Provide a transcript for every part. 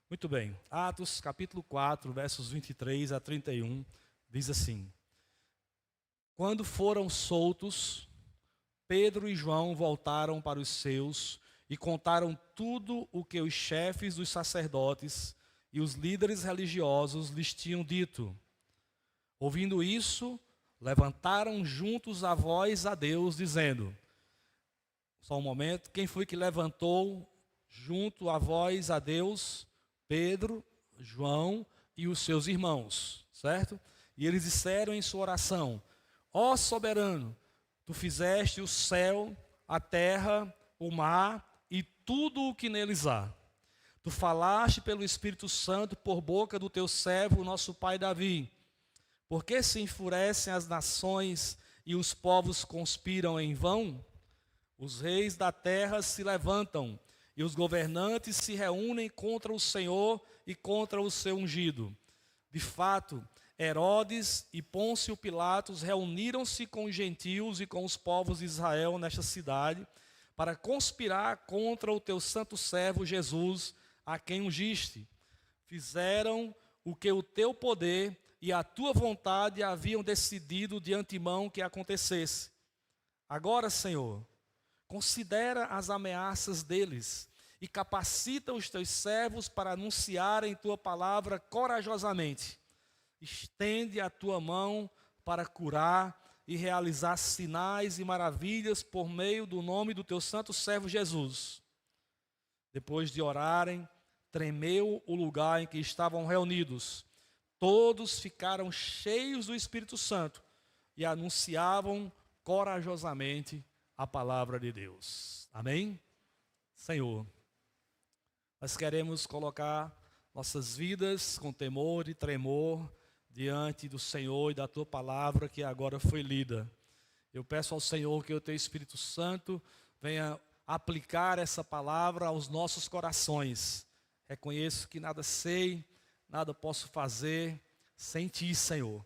Muito bem. Atos, capítulo 4, versos 23 a 31, diz assim: Quando foram soltos, Pedro e João voltaram para os seus e contaram tudo o que os chefes dos sacerdotes e os líderes religiosos lhes tinham dito. Ouvindo isso, levantaram juntos a voz a Deus, dizendo... Só um momento. Quem foi que levantou junto a voz a Deus? Pedro, João e os seus irmãos, certo? E eles disseram em sua oração: Ó soberano, tu fizeste o céu, a terra, o mar e tudo o que neles há. Tu falaste pelo Espírito Santo por boca do teu servo, nosso pai Davi. Por que se enfurecem as nações e os povos conspiram em vão? Os reis da terra se levantam e os governantes se reúnem contra o Senhor e contra o seu ungido. De fato, Herodes e Pôncio Pilatos reuniram-se com os gentios e com os povos de Israel nesta cidade para conspirar contra o teu santo servo Jesus, a quem ungiste. Fizeram o que o teu poder e a tua vontade haviam decidido de antemão que acontecesse. Agora, Senhor, considera as ameaças deles e capacita os teus servos para anunciarem tua palavra corajosamente. Estende a tua mão para curar e realizar sinais e maravilhas por meio do nome do teu santo servo Jesus. Depois de orarem, tremeu o lugar em que estavam reunidos. Todos ficaram cheios do Espírito Santo e anunciavam corajosamente a palavra de Deus. Amém? Senhor, nós queremos colocar nossas vidas com temor e tremor diante do Senhor e da tua palavra que agora foi lida. Eu peço ao Senhor que o teu Espírito Santo venha aplicar essa palavra aos nossos corações. Reconheço que nada sei, nada posso fazer sem ti, Senhor.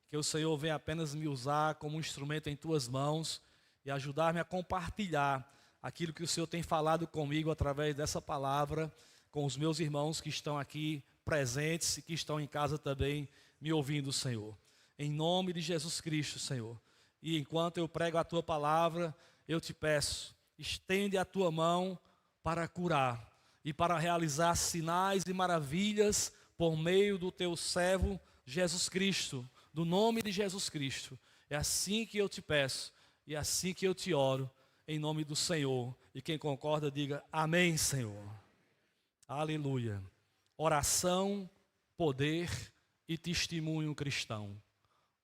Que o Senhor venha apenas me usar como um instrumento em tuas mãos e ajudar-me a compartilhar aquilo que o Senhor tem falado comigo através dessa palavra com os meus irmãos que estão aqui presentes e que estão em casa também me ouvindo, Senhor. Em nome de Jesus Cristo, Senhor. E enquanto eu prego a tua palavra, eu te peço, estende a tua mão para curar e para realizar sinais e maravilhas por meio do teu servo Jesus Cristo, do nome de Jesus Cristo. É assim que eu te peço. E assim que eu te oro, em nome do Senhor. E quem concorda, diga amém, Senhor. Aleluia. Oração, poder e testemunho cristão.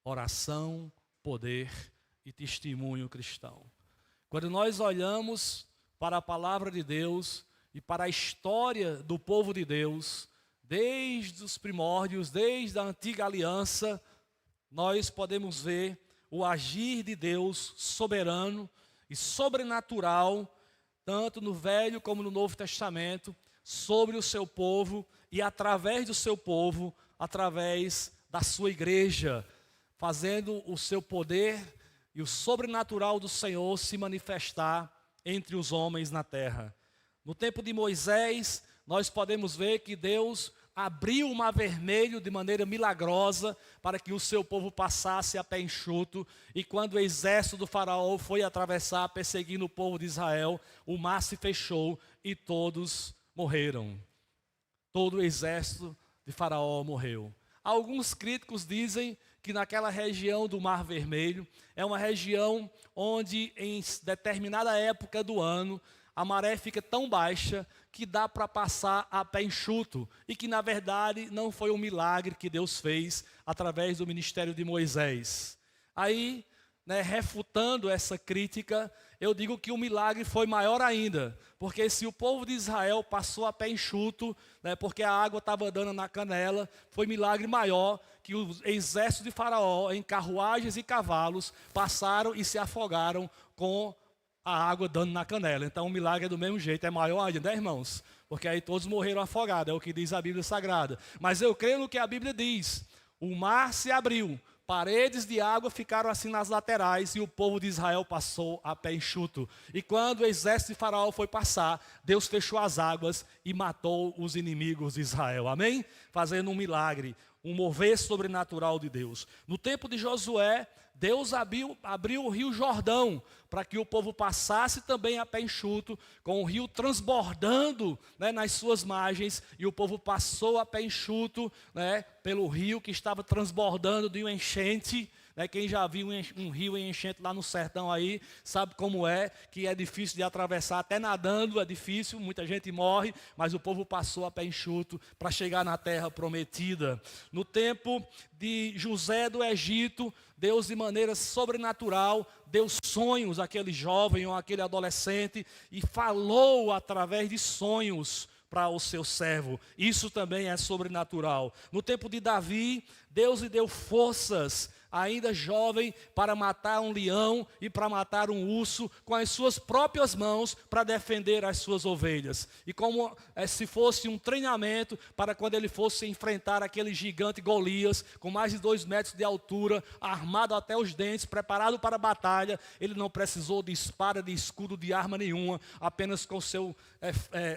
Oração, poder e testemunho cristão. Quando nós olhamos para a palavra de Deus e para a história do povo de Deus, desde os primórdios, desde a antiga aliança, nós podemos ver o agir de Deus soberano e sobrenatural, tanto no Velho como no Novo Testamento, sobre o seu povo e através do seu povo, através da sua igreja, fazendo o seu poder e o sobrenatural do Senhor se manifestar entre os homens na terra. No tempo de Moisés, nós podemos ver que Deus abriu o mar vermelho de maneira milagrosa para que o seu povo passasse a pé enxuto. E quando o exército do faraó foi atravessar, perseguindo o povo de Israel, o mar se fechou e todos morreram. Todo o exército de faraó morreu. Alguns críticos dizem que naquela região do Mar Vermelho é uma região onde em determinada época do ano a maré fica tão baixa que dá para passar a pé enxuto e que na verdade não foi um milagre que Deus fez através do ministério de Moisés. Aí, refutando essa crítica, eu digo que o milagre foi maior ainda, porque se o povo de Israel passou a pé enxuto, porque a água estava dando na canela, foi milagre maior que o exército de Faraó, em carruagens e cavalos, passaram e se afogaram com a água dando na canela. Então o milagre é do mesmo jeito, é maior ainda, né, irmãos? Porque aí todos morreram afogados, é o que diz a Bíblia Sagrada. Mas eu creio no que a Bíblia diz. O mar se abriu, paredes de água ficaram assim nas laterais e o povo de Israel passou a pé enxuto. E quando o exército de Faraó foi passar, Deus fechou as águas e matou os inimigos de Israel. Amém? Fazendo um milagre, um mover sobrenatural de Deus. No tempo de Josué, Deus abriu o rio Jordão para que o povo passasse também a pé enxuto, com o rio transbordando, né, nas suas margens, e o povo passou a pé enxuto, né, pelo rio que estava transbordando de uma enchente. Quem já viu um rio em enchente lá no sertão aí, sabe como é, que é difícil de atravessar, até nadando é difícil, muita gente morre, mas o povo passou a pé enxuto para chegar na terra prometida. No tempo de José do Egito, Deus de maneira sobrenatural deu sonhos àquele jovem ou àquele adolescente e falou através de sonhos para o seu servo. Isso também é sobrenatural. No tempo de Davi, Deus lhe deu forças, ainda jovem, para matar um leão e para matar um urso com as suas próprias mãos para defender as suas ovelhas. E como se fosse um treinamento para quando ele fosse enfrentar aquele gigante Golias, com mais de 2 metros de altura, armado até os dentes, preparado para a batalha, ele não precisou de espada, de escudo, de arma nenhuma, apenas com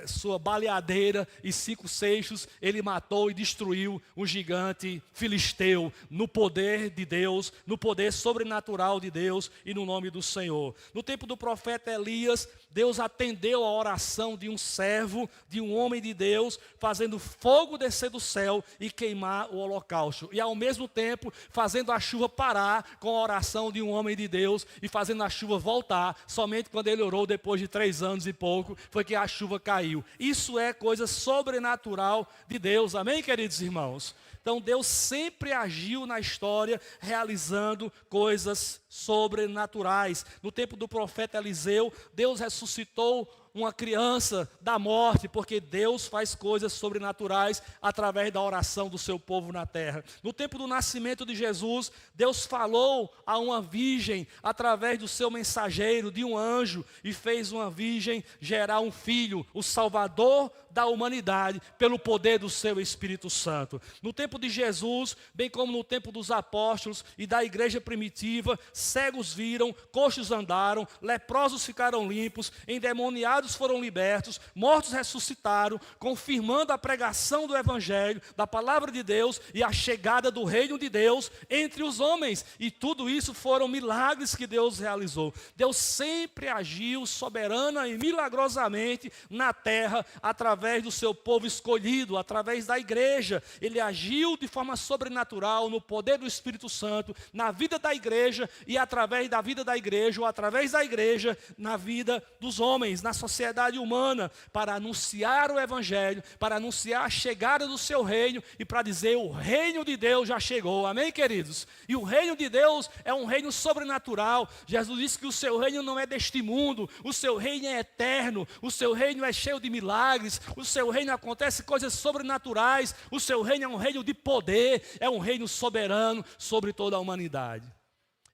sua baleadeira e 5 seixos, ele matou e destruiu um gigante filisteu, no poder de Deus, no poder sobrenatural de Deus e no nome do Senhor. No tempo do profeta Elias, Deus atendeu a oração de um servo, de um homem de Deus, fazendo fogo descer do céu e queimar o holocausto. E ao mesmo tempo, fazendo a chuva parar com a oração de um homem de Deus e fazendo a chuva voltar. Somente quando ele orou depois de 3 anos e pouco, foi que a chuva caiu. Isso é coisa sobrenatural de Deus. Amém, queridos irmãos? Então Deus sempre agiu na história, realizando coisas sobrenaturais. No tempo do profeta Eliseu, Deus ressuscitou uma criança da morte, porque Deus faz coisas sobrenaturais através da oração do seu povo na terra. No tempo do nascimento de Jesus, Deus falou a uma virgem através do seu mensageiro, de um anjo, e fez uma virgem gerar um filho, o Salvador da humanidade, pelo poder do seu Espírito Santo. No tempo de Jesus, bem como no tempo dos apóstolos e da igreja primitiva, cegos viram, coxos andaram, leprosos ficaram limpos, endemoniados foram libertos, mortos ressuscitaram, confirmando a pregação do Evangelho, da palavra de Deus e a chegada do reino de Deus entre os homens. E tudo isso foram milagres que Deus realizou. Deus sempre agiu soberana e milagrosamente na terra, através do seu povo escolhido, através da igreja. Ele agiu de forma sobrenatural no poder do Espírito Santo, na vida da igreja e através da vida da igreja, ou através da igreja, na vida dos homens, na sociedade humana, para anunciar o Evangelho, para anunciar a chegada do seu reino e para dizer: o reino de Deus já chegou. Amém, queridos? E o reino de Deus é um reino sobrenatural. Jesus disse que o seu reino não é deste mundo, o seu reino é eterno, o seu reino é cheio de milagres, o seu reino acontece coisas sobrenaturais, o seu reino é um reino de poder, é um reino soberano sobre toda a humanidade.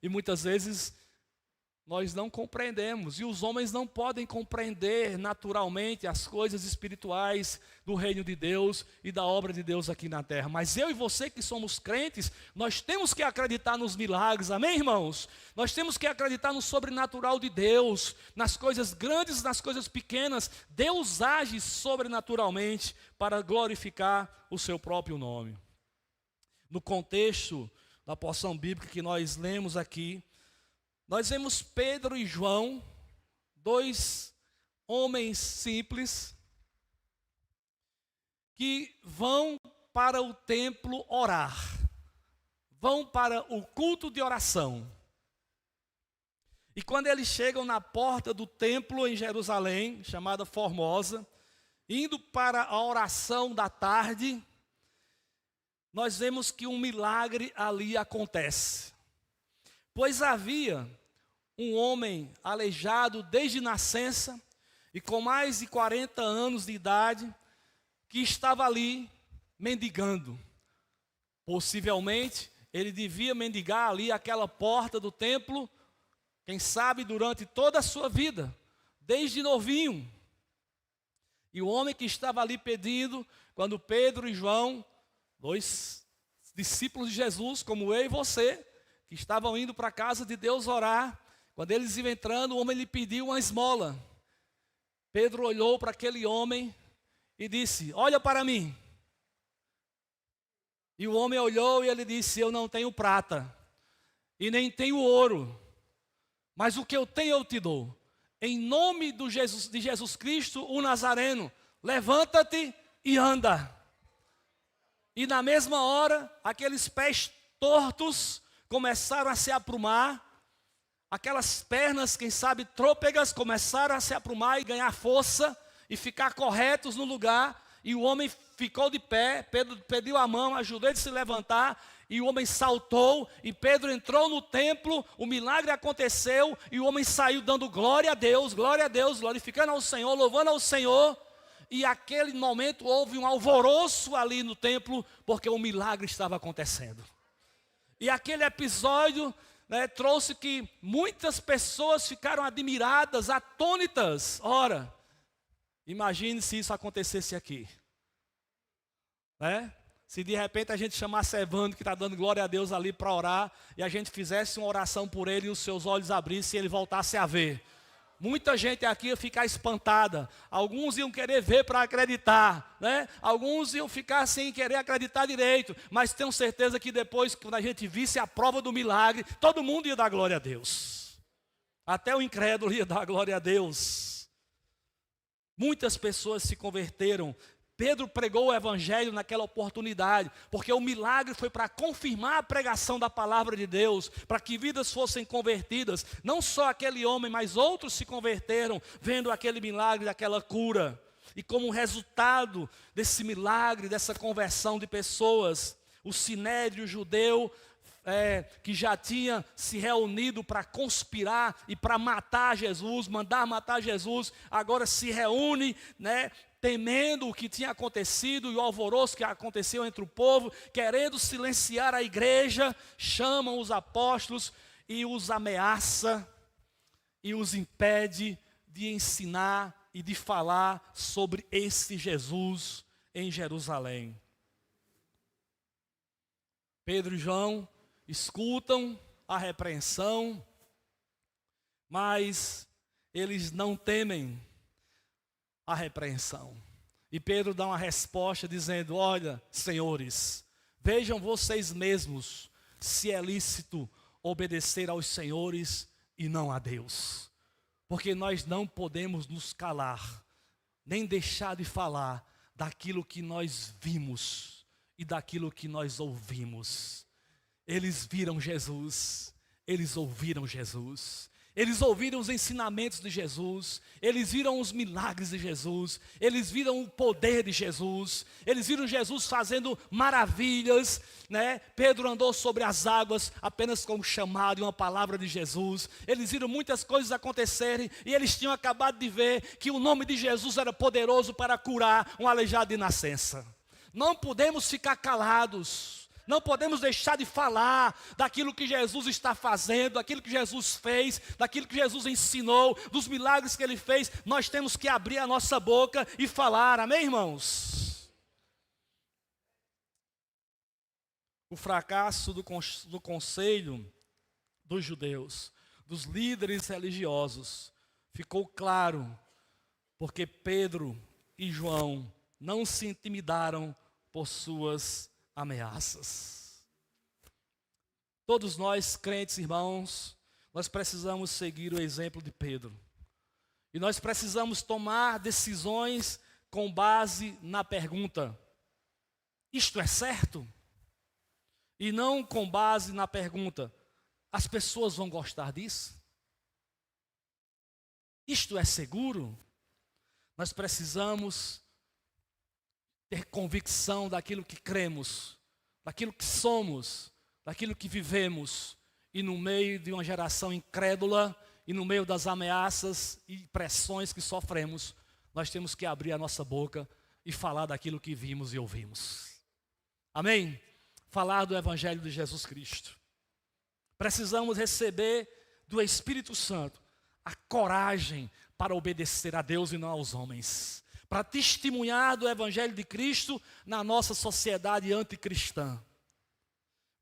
E muitas vezes nós não compreendemos, e os homens não podem compreender naturalmente as coisas espirituais do reino de Deus e da obra de Deus aqui na terra. Mas eu e você que somos crentes, nós temos que acreditar nos milagres, amém, irmãos? Nós temos que acreditar no sobrenatural de Deus, nas coisas grandes, nas coisas pequenas. Deus age sobrenaturalmente para glorificar o seu próprio nome. No contexto da porção bíblica que nós lemos aqui, nós vemos Pedro e João, 2 homens simples, que vão para o templo orar, vão para o culto de oração. E quando eles chegam na porta do templo em Jerusalém, chamada Formosa, indo para a oração da tarde, nós vemos que um milagre ali acontece. Pois havia um homem aleijado desde nascença e com mais de 40 anos de idade, que estava ali mendigando. Possivelmente, ele devia mendigar ali aquela porta do templo, quem sabe durante toda a sua vida, desde novinho. E o homem que estava ali pedindo, quando Pedro e João, 2 discípulos de Jesus, como eu e você, que estavam indo para a casa de Deus orar, quando eles iam entrando, o homem lhe pediu uma esmola. Pedro olhou para aquele homem e disse: olha para mim. E o homem olhou e ele disse: eu não tenho prata e nem tenho ouro, mas o que eu tenho eu te dou. Em nome de Jesus Cristo, o Nazareno, levanta-te e anda. E na mesma hora, aqueles pés tortos começaram a se aprumar, aquelas pernas, quem sabe, trôpegas, começaram a se aprumar e ganhar força e ficar corretos no lugar. E o homem ficou de pé, Pedro pediu a mão, ajudou ele a se levantar, e o homem saltou, e Pedro entrou no templo, o milagre aconteceu, e o homem saiu dando glória a Deus, glorificando ao Senhor, louvando ao Senhor. E naquele momento houve um alvoroço ali no templo, porque o milagre estava acontecendo. E aquele episódio, né, trouxe que muitas pessoas ficaram admiradas, atônitas. Ora, imagine se isso acontecesse aqui, né? Se de repente a gente chamasse Evandro, que está dando glória a Deus ali para orar, e a gente fizesse uma oração por ele e os seus olhos abrissem e ele voltasse a ver. Muita gente aqui ia ficar espantada. Alguns iam querer ver para acreditar, né? Alguns iam ficar sem querer acreditar direito. Mas tenho certeza que depois, quando a gente visse a prova do milagre, todo mundo ia dar glória a Deus. Até o incrédulo ia dar glória a Deus. Muitas pessoas se converteram. Pedro pregou o evangelho naquela oportunidade, porque o milagre foi para confirmar a pregação da palavra de Deus, para que vidas fossem convertidas. Não só aquele homem, mas outros se converteram, vendo aquele milagre, daquela cura. E como resultado desse milagre, dessa conversão de pessoas, o sinédrio judeu, que já tinha se reunido para conspirar e para matar Jesus, mandar matar Jesus, agora se reúne, né, temendo o que tinha acontecido e o alvoroço que aconteceu entre o povo, querendo silenciar a igreja, chamam os apóstolos e os ameaça e os impede de ensinar e de falar sobre esse Jesus em Jerusalém. Pedro e João escutam a repreensão, mas eles não temem a repreensão. E Pedro dá uma resposta dizendo: olha, senhores, vejam vocês mesmos se é lícito obedecer aos senhores e não a Deus. Porque nós não podemos nos calar, nem deixar de falar daquilo que nós vimos e daquilo que nós ouvimos. Eles viram Jesus, eles ouviram Jesus, eles ouviram os ensinamentos de Jesus, eles viram os milagres de Jesus, eles viram o poder de Jesus, eles viram Jesus fazendo maravilhas, né? Pedro andou sobre as águas apenas com um chamado e uma palavra de Jesus. Eles viram muitas coisas acontecerem e eles tinham acabado de ver que o nome de Jesus era poderoso para curar um aleijado de nascença. Não podemos ficar calados. Não podemos deixar de falar daquilo que Jesus está fazendo, daquilo que Jesus fez, daquilo que Jesus ensinou, dos milagres que Ele fez. Nós temos que abrir a nossa boca e falar, amém, irmãos? O fracasso do conselho dos judeus, dos líderes religiosos, ficou claro, porque Pedro e João não se intimidaram por suas ameaças. Todos nós, crentes, irmãos, nós precisamos seguir o exemplo de Pedro. E nós precisamos tomar decisões com base na pergunta: isto é certo? E não com base na pergunta: as pessoas vão gostar disso? Isto é seguro? Nós precisamos ter convicção daquilo que cremos, daquilo que somos, daquilo que vivemos. E no meio de uma geração incrédula, e no meio das ameaças e pressões que sofremos, nós temos que abrir a nossa boca e falar daquilo que vimos e ouvimos. Amém? Falar do Evangelho de Jesus Cristo. Precisamos receber do Espírito Santo a coragem para obedecer a Deus e não aos homens, para testemunhar do Evangelho de Cristo na nossa sociedade anticristã.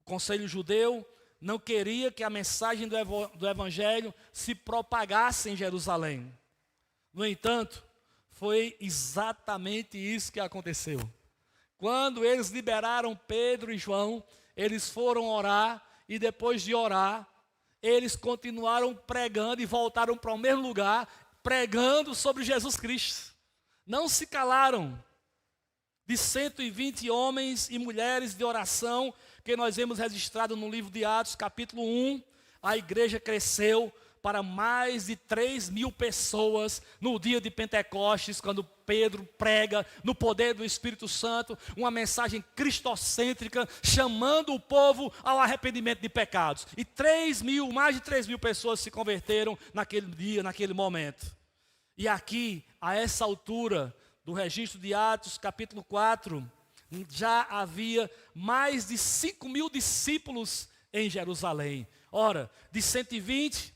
O conselho judeu não queria que a mensagem do evangelho se propagasse em Jerusalém. No entanto, foi exatamente isso que aconteceu. Quando eles liberaram Pedro e João, eles foram orar e depois de orar, eles continuaram pregando e voltaram para o mesmo lugar, pregando sobre Jesus Cristo. Não se calaram. De 120 homens e mulheres de oração, que nós vemos registrado no livro de Atos, capítulo 1, a igreja cresceu para mais de 3.000 pessoas no dia de Pentecostes, quando Pedro prega no poder do Espírito Santo, uma mensagem cristocêntrica, chamando o povo ao arrependimento de pecados. E mais de 3.000 pessoas se converteram naquele dia, naquele momento. E aqui, a essa altura do registro de Atos, capítulo 4, já havia mais de 5.000 discípulos em Jerusalém. Ora, de 120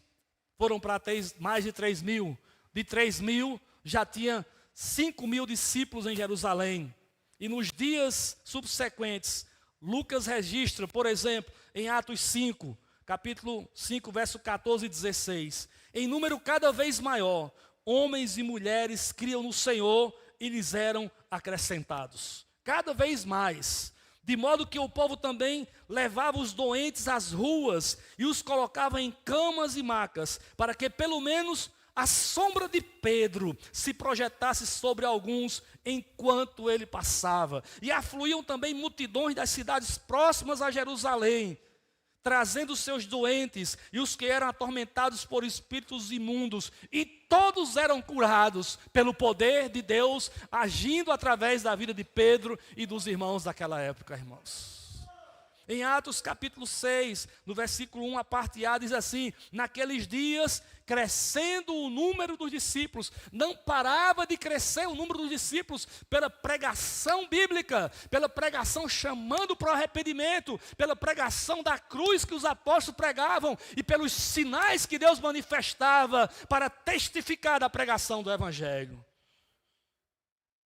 foram para mais de 3.000. De 3.000 já tinha 5.000 discípulos em Jerusalém. E nos dias subsequentes, Lucas registra, por exemplo, em Atos 5, capítulo 5, verso 14 e 16. Em número cada vez maior, homens e mulheres criam no Senhor e lhes eram acrescentados. Cada vez mais. De modo que o povo também levava os doentes às ruas e os colocava em camas e macas, para que pelo menos a sombra de Pedro se projetasse sobre alguns enquanto ele passava. E afluíam também multidões das cidades próximas a Jerusalém, trazendo seus doentes e os que eram atormentados por espíritos imundos, e todos eram curados pelo poder de Deus, agindo através da vida de Pedro e dos irmãos daquela época, irmãos. Em Atos capítulo 6, no versículo 1, a parte A, diz assim: naqueles dias, crescendo o número dos discípulos, não parava de crescer o número dos discípulos pela pregação bíblica, pela pregação chamando para o arrependimento, pela pregação da cruz que os apóstolos pregavam e pelos sinais que Deus manifestava para testificar da pregação do evangelho.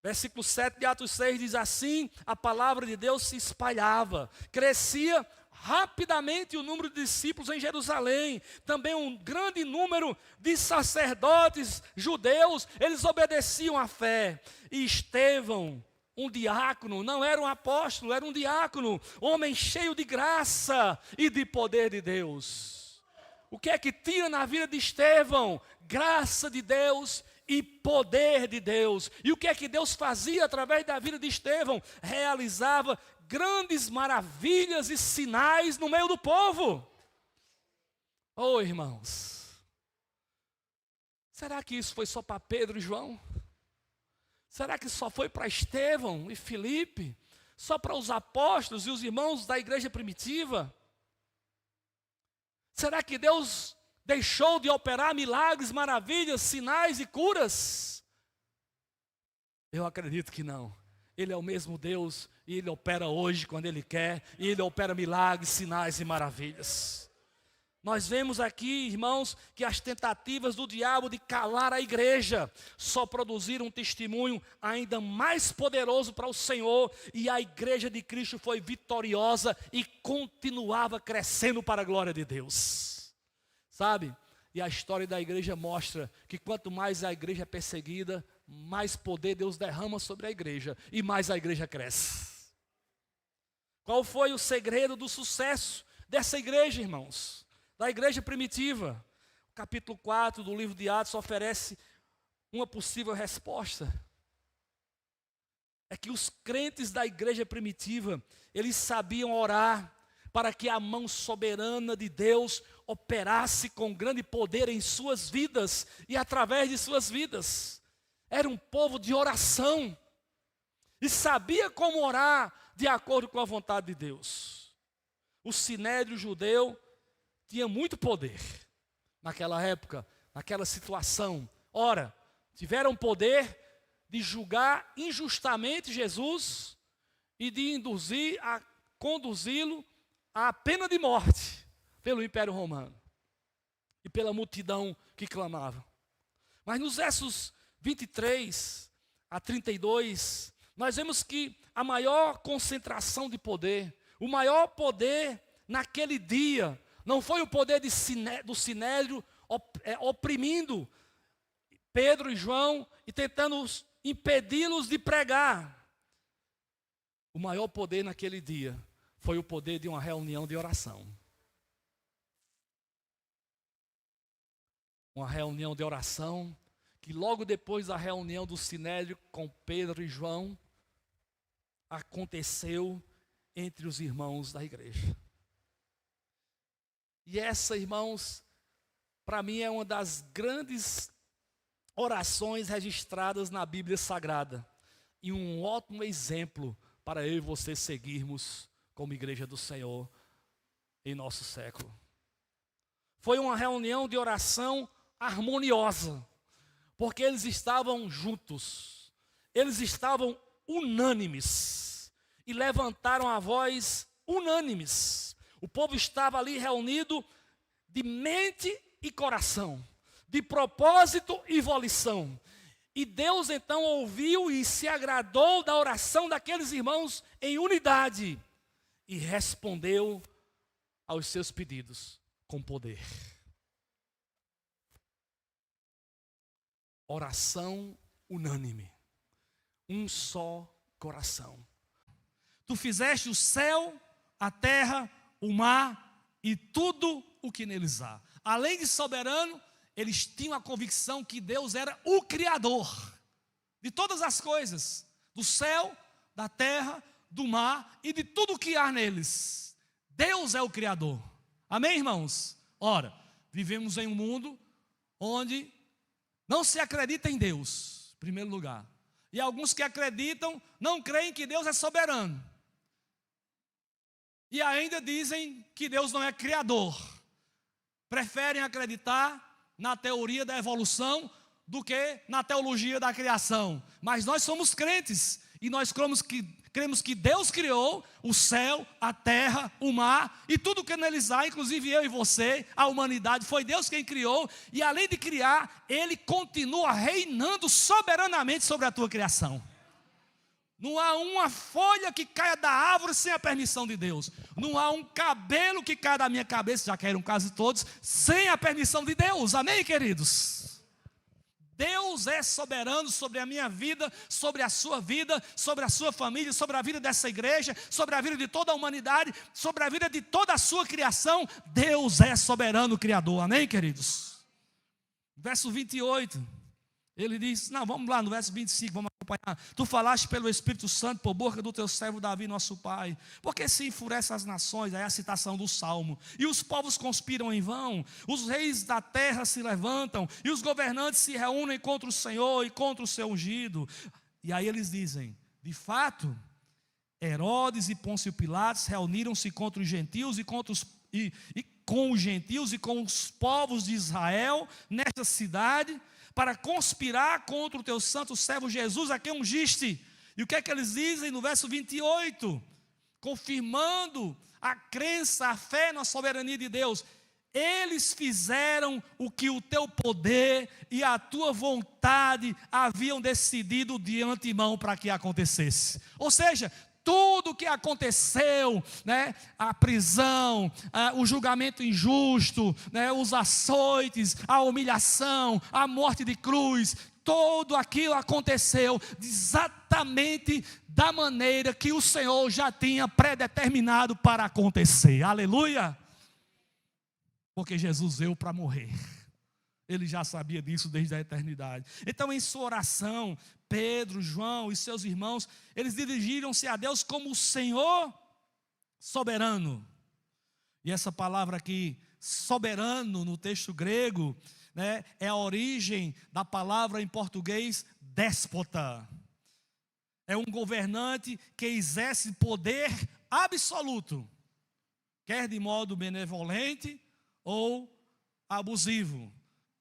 Versículo 7 de Atos 6 diz assim: a palavra de Deus se espalhava, crescia rapidamente o número de discípulos em Jerusalém, também um grande número de sacerdotes judeus, eles obedeciam à fé. E Estevão, um diácono, não era um apóstolo, era um diácono, homem cheio de graça e de poder de Deus. O que é que tinha na vida de Estevão? Graça de Deus e poder de Deus. E o que é que Deus fazia através da vida de Estevão? Realizava grandes maravilhas e sinais no meio do povo. Oh, irmãos, será que isso foi só para Pedro e João? Será que só foi para Estevão e Filipe? Só para os apóstolos e os irmãos da igreja primitiva? Será que Deus deixou de operar milagres, maravilhas, sinais e curas? Eu acredito que não. Ele é o mesmo Deus e Ele opera hoje quando Ele quer, e Ele opera milagres, sinais e maravilhas. Nós vemos aqui, irmãos, que as tentativas do diabo de calar a igreja só produziram um testemunho ainda mais poderoso para o Senhor, e a igreja de Cristo foi vitoriosa e continuava crescendo para a glória de Deus. Sabe? E a história da igreja mostra que quanto mais a igreja é perseguida, mais poder Deus derrama sobre a igreja e mais a igreja cresce. Qual foi o segredo do sucesso dessa igreja, irmãos? Da igreja primitiva? O capítulo 4 do livro de Atos oferece uma possível resposta. É que os crentes da igreja primitiva, eles sabiam orar para que a mão soberana de Deus operasse com grande poder em suas vidas e através de suas vidas. Era um povo de oração e sabia como orar de acordo com a vontade de Deus. O sinédrio judeu tinha muito poder naquela época, naquela situação. Ora, tiveram poder de julgar injustamente Jesus e de induzir a conduzi-lo à pena de morte pelo Império Romano e pela multidão que clamava. Mas nos versos 23 a 32, nós vemos que a maior concentração de poder, o maior poder naquele dia não foi o poder do sinédrio oprimindo Pedro e João e tentando impedi-los de pregar. O maior poder naquele dia foi o poder de uma reunião de oração. Uma reunião de oração que logo depois da reunião do sinédrio com Pedro e João, aconteceu entre os irmãos da igreja. E essa, irmãos, para mim é uma das grandes orações registradas na Bíblia Sagrada. E um ótimo exemplo para eu e você seguirmos como igreja do Senhor em nosso século. Foi uma reunião de oração harmoniosa, porque eles estavam juntos, eles estavam unânimes e levantaram a voz unânimes. O povo estava ali reunido de mente e coração, de propósito e volição. E Deus então ouviu e se agradou da oração daqueles irmãos em unidade e respondeu aos seus pedidos com poder. Oração unânime, um só coração. Tu fizeste o céu, a terra, o mar e tudo o que neles há. Além de soberano, eles tinham a convicção que Deus era o Criador de todas as coisas, do céu, da terra, do mar e de tudo o que há neles. Deus é o Criador. Amém, irmãos? Ora, vivemos em um mundo onde não se acredita em Deus, em primeiro lugar. E alguns que acreditam não creem que Deus é soberano. E ainda dizem que Deus não é criador. Preferem acreditar na teoria da evolução do que na teologia da criação. Mas nós somos crentes e nós cremos que Deus criou o céu, a terra, o mar e tudo que neles há, inclusive eu e você, a humanidade. Foi Deus quem criou e além de criar, Ele continua reinando soberanamente sobre a tua criação. Não há uma folha que caia da árvore sem a permissão de Deus. Não há um cabelo que caia da minha cabeça, já caíram quase todos, sem a permissão de Deus. Amém, queridos? Deus é soberano sobre a minha vida, sobre a sua vida, sobre a sua família, sobre a vida dessa igreja, sobre a vida de toda a humanidade, sobre a vida de toda a sua criação. Deus é soberano Criador. Amém, queridos? Verso 28, ele diz, não, vamos lá no verso 25, vamos acompanhar. Tu falaste pelo Espírito Santo por boca do teu servo Davi, nosso pai. Porque se enfurecem as nações, aí é a citação do Salmo. E os povos conspiram em vão, os reis da terra se levantam, e os governantes se reúnem contra o Senhor e contra o seu ungido. E aí eles dizem, de fato, Herodes e Pôncio Pilatos reuniram-se contra os gentios e com os gentios e com os povos de Israel nesta cidade, para conspirar contra o teu santo servo Jesus, a quem ungiste. E o que é que eles dizem no verso 28? Confirmando a crença, a fé na soberania de Deus. Eles fizeram o que o teu poder e a tua vontade haviam decidido de antemão para que acontecesse. Ou seja, tudo o que aconteceu, né, a prisão, o julgamento injusto, né, os açoites, a humilhação, a morte de cruz, tudo aquilo aconteceu exatamente da maneira que o Senhor já tinha predeterminado para acontecer. Aleluia! Porque Jesus veio para morrer. Ele já sabia disso desde a eternidade. Então, em sua oração, Pedro, João e seus irmãos, eles dirigiram-se a Deus como o Senhor soberano. E essa palavra aqui, soberano, no texto grego, né, é a origem da palavra em português, déspota. É um governante que exerce poder absoluto, quer de modo benevolente ou abusivo,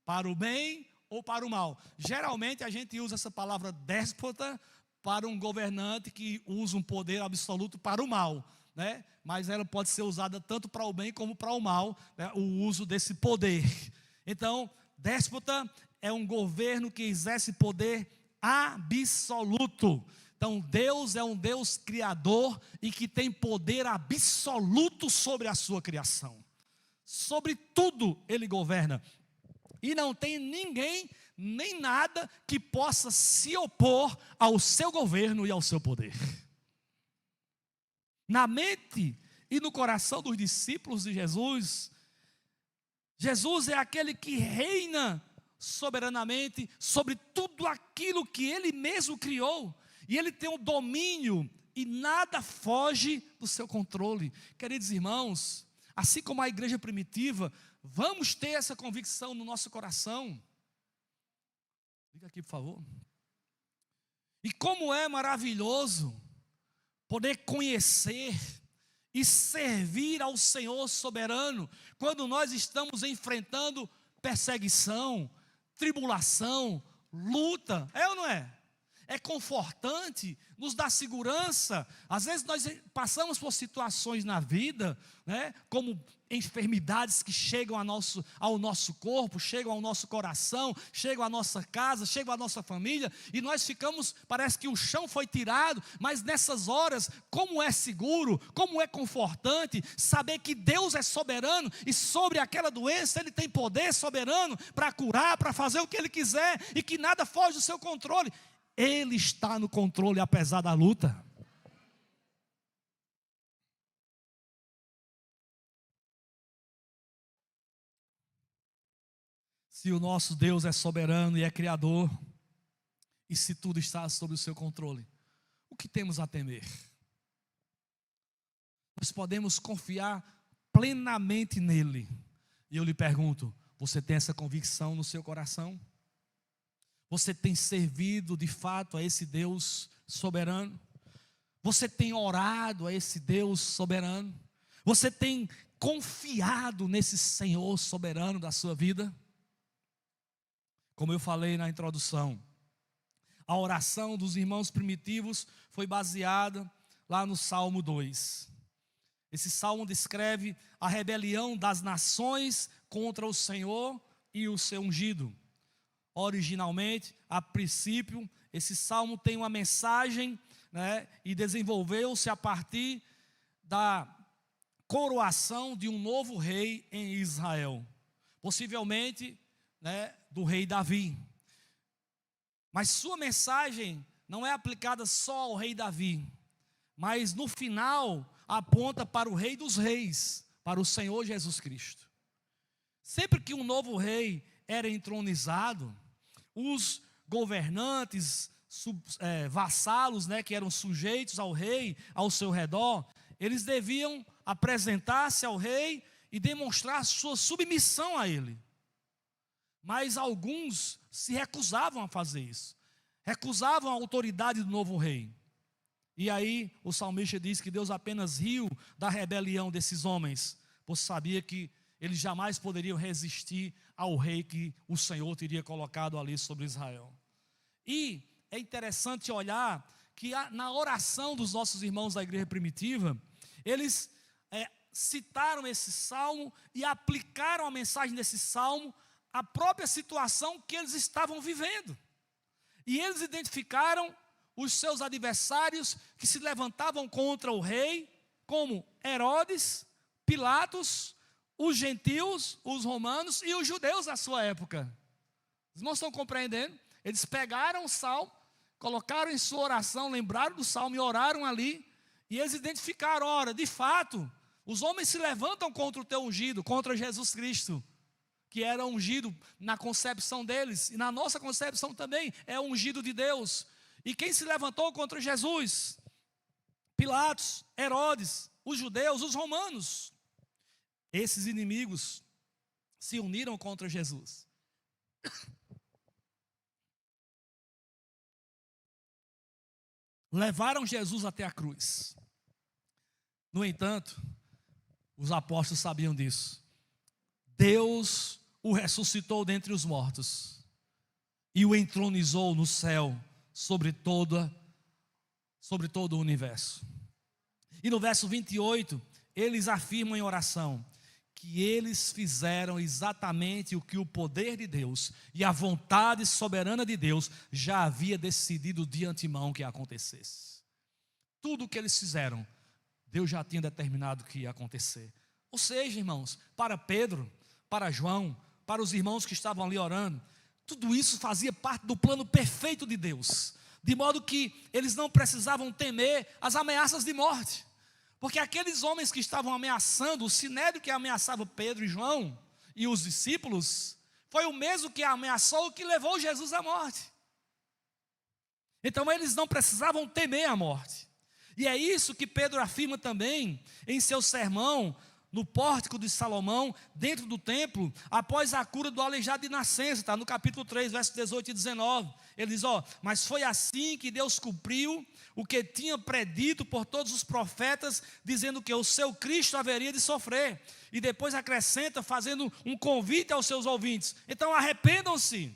para o bem ou para o mal. Geralmente a gente usa essa palavra déspota para um governante que usa um poder absoluto para o mal, né? Mas ela pode ser usada tanto para o bem como para o mal, né? O uso desse poder. Então, déspota é um governo que exerce poder absoluto. Então Deus é um Deus criador e que tem poder absoluto sobre a sua criação. Sobre tudo Ele governa. E não tem ninguém, nem nada que possa se opor ao seu governo e ao seu poder. Na mente e no coração dos discípulos de Jesus, Jesus é aquele que reina soberanamente sobre tudo aquilo que Ele mesmo criou. E Ele tem o domínio e nada foge do seu controle. Queridos irmãos, assim como a igreja primitiva, vamos ter essa convicção no nosso coração. Diga aqui, por favor. E como é maravilhoso poder conhecer e servir ao Senhor soberano, quando nós estamos enfrentando perseguição, tribulação, luta, é ou não é? É confortante, nos dá segurança. Às vezes nós passamos por situações na vida, né, como enfermidades que chegam ao nosso corpo, chegam ao nosso coração, chegam à nossa casa, chegam à nossa família, e nós ficamos, parece que o chão foi tirado, mas nessas horas, como é seguro, como é confortante, saber que Deus é soberano, e sobre aquela doença Ele tem poder soberano, para curar, para fazer o que Ele quiser, e que nada foge do seu controle. Ele está no controle apesar da luta. Se o nosso Deus é soberano e é criador, e se tudo está sob o seu controle, o que temos a temer? Nós podemos confiar plenamente nele. E eu lhe pergunto, você tem essa convicção no seu coração? Você tem servido de fato a esse Deus soberano? Você tem orado a esse Deus soberano? Você tem confiado nesse Senhor soberano da sua vida? Como eu falei na introdução, a oração dos irmãos primitivos foi baseada lá no Salmo 2. Esse salmo descreve a rebelião das nações contra o Senhor e o seu ungido. Originalmente, a princípio, esse salmo tem uma mensagem, né, e desenvolveu-se a partir da coroação de um novo rei em Israel, possivelmente, né, do rei Davi. Mas sua mensagem não é aplicada só ao rei Davi, mas no final aponta para o Rei dos Reis, para o Senhor Jesus Cristo. Sempre que um novo rei era entronizado, os governantes, vassalos, né, que eram sujeitos ao rei, ao seu redor, eles deviam apresentar-se ao rei e demonstrar sua submissão a ele. Mas alguns se recusavam a fazer isso, recusavam a autoridade do novo rei. E aí o salmista diz que Deus apenas riu da rebelião desses homens, pois sabia que eles jamais poderiam resistir ao rei que o Senhor teria colocado ali sobre Israel. E é interessante olhar que na oração dos nossos irmãos da igreja primitiva, eles citaram esse salmo e aplicaram a mensagem desse salmo à própria situação que eles estavam vivendo. E eles identificaram os seus adversários que se levantavam contra o rei, como Herodes, Pilatos, os gentios, os romanos e os judeus da sua época. Os irmãos estão compreendendo? Eles pegaram o salmo, colocaram em sua oração, lembraram do salmo e oraram ali, e eles identificaram, ora, de fato, os homens se levantam contra o teu ungido, contra Jesus Cristo, que era ungido na concepção deles, e na nossa concepção também, é ungido de Deus. E quem se levantou contra Jesus? Pilatos, Herodes, os judeus, os romanos. Esses inimigos se uniram contra Jesus. Levaram Jesus até a cruz. No entanto, os apóstolos sabiam disso. Deus o ressuscitou dentre os mortos e o entronizou no céu sobre todo o universo. E no verso 28, eles afirmam em oração que eles fizeram exatamente o que o poder de Deus e a vontade soberana de Deus já havia decidido de antemão que acontecesse. Tudo o que eles fizeram, Deus já tinha determinado que ia acontecer. Ou seja, irmãos, para Pedro, para João, para os irmãos que estavam ali orando, tudo isso fazia parte do plano perfeito de Deus, de modo que eles não precisavam temer as ameaças de morte, porque aqueles homens que estavam ameaçando, o sinédrio que ameaçava Pedro e João e os discípulos, foi o mesmo que ameaçou, que levou Jesus à morte. Então eles não precisavam temer a morte. E é isso que Pedro afirma também em seu sermão no pórtico de Salomão, dentro do templo, após a cura do aleijado de nascença. Está no capítulo 3, versos 18 e 19. Ele diz, mas foi assim que Deus cumpriu o que tinha predito por todos os profetas, dizendo que o seu Cristo haveria de sofrer. E depois acrescenta, fazendo um convite aos seus ouvintes. Então arrependam-se,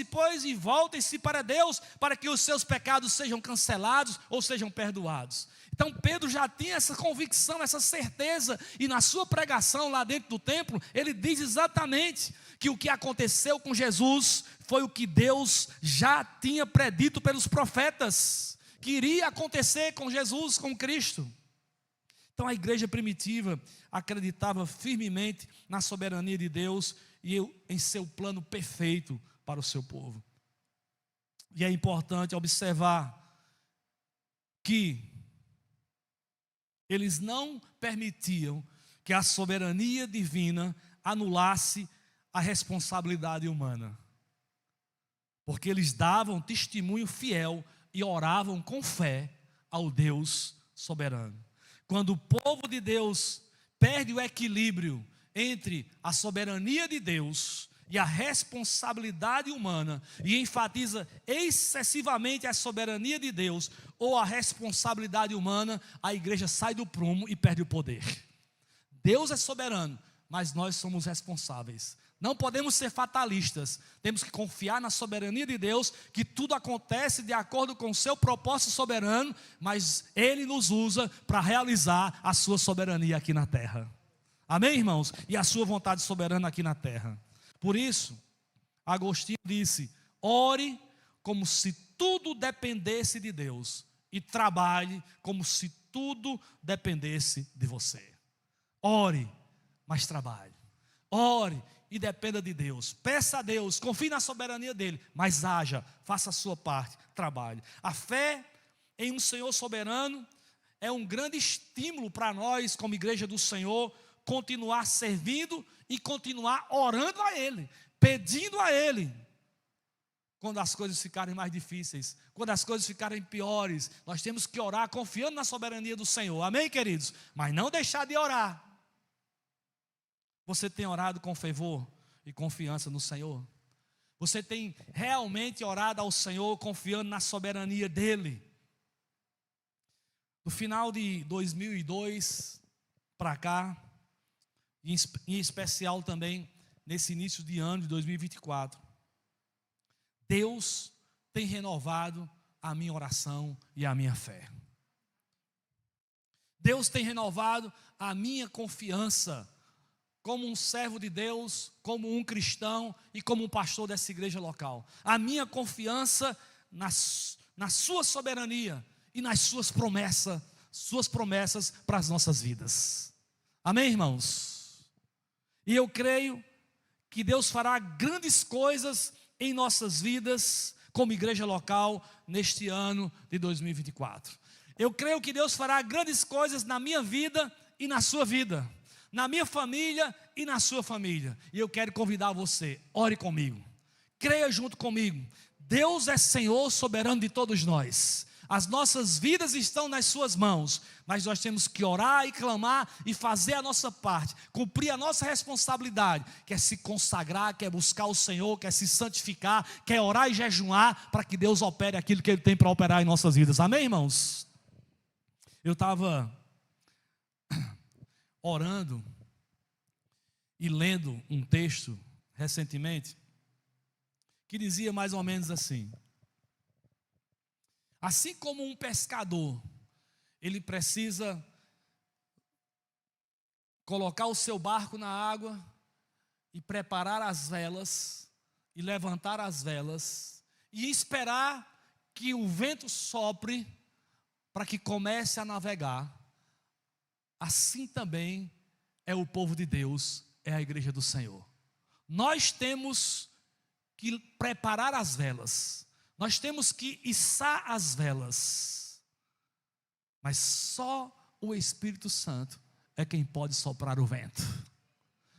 pois, e voltem-se para Deus, para que os seus pecados sejam cancelados ou sejam perdoados. Então Pedro já tinha essa convicção, essa certeza, e na sua pregação lá dentro do templo, ele diz exatamente que o que aconteceu com Jesus foi o que Deus já tinha predito pelos profetas, que iria acontecer com Jesus, com Cristo. Então a igreja primitiva acreditava firmemente na soberania de Deus e em seu plano perfeito para o seu povo. E é importante observar que eles não permitiam que a soberania divina anulasse a responsabilidade humana, porque eles davam testemunho fiel e oravam com fé ao Deus soberano. Quando o povo de Deus perde o equilíbrio entre a soberania de Deus e a responsabilidade humana, e enfatiza excessivamente a soberania de Deus ou a responsabilidade humana, a igreja sai do prumo e perde o poder. Deus é soberano, mas nós somos responsáveis. Não podemos ser fatalistas, temos que confiar na soberania de Deus, que tudo acontece de acordo com o seu propósito soberano, mas Ele nos usa para realizar a sua soberania aqui na terra. Amém, irmãos? E a sua vontade soberana aqui na terra. Por isso, Agostinho disse, ore como se tudo dependesse de Deus e trabalhe como se tudo dependesse de você. Ore, mas trabalhe. Ore e dependa de Deus. Peça a Deus, confie na soberania dEle, mas haja, faça a sua parte, trabalhe. A fé em um Senhor soberano é um grande estímulo para nós, como igreja do Senhor, continuar servindo e continuar orando a Ele, pedindo a Ele. Quando as coisas ficarem mais difíceis, quando as coisas ficarem piores, nós temos que orar confiando na soberania do Senhor. Amém, queridos? Mas não deixar de orar. Você tem orado com fervor e confiança no Senhor? Você tem realmente orado ao Senhor confiando na soberania dEle? No final de 2002 para cá, em especial também nesse início de ano de 2024, Deus tem renovado a minha oração e a minha fé. Deus tem renovado a minha confiança como um servo de Deus, como um cristão e como um pastor dessa igreja local. A minha confiança na sua soberania e nas suas promessas para as nossas vidas. Amém, irmãos? E eu creio que Deus fará grandes coisas em nossas vidas como igreja local neste ano de 2024. Eu creio que Deus fará grandes coisas na minha vida e na sua vida, na minha família e na sua família. E eu quero convidar você, ore comigo, creia junto comigo. Deus é Senhor soberano de todos nós. As nossas vidas estão nas suas mãos, mas nós temos que orar e clamar e fazer a nossa parte, cumprir a nossa responsabilidade, que é se consagrar, que é buscar o Senhor, que é se santificar, que é orar e jejuar, para que Deus opere aquilo que Ele tem para operar em nossas vidas. Amém, irmãos? Eu estava orando e lendo um texto recentemente, que dizia mais ou menos assim: assim como um pescador, ele precisa colocar o seu barco na água e preparar as velas e levantar as velas e esperar que o vento sopre para que comece a navegar, assim também é o povo de Deus, é a igreja do Senhor. Nós temos que preparar as velas, nós temos que içar as velas, mas só o Espírito Santo é quem pode soprar o vento.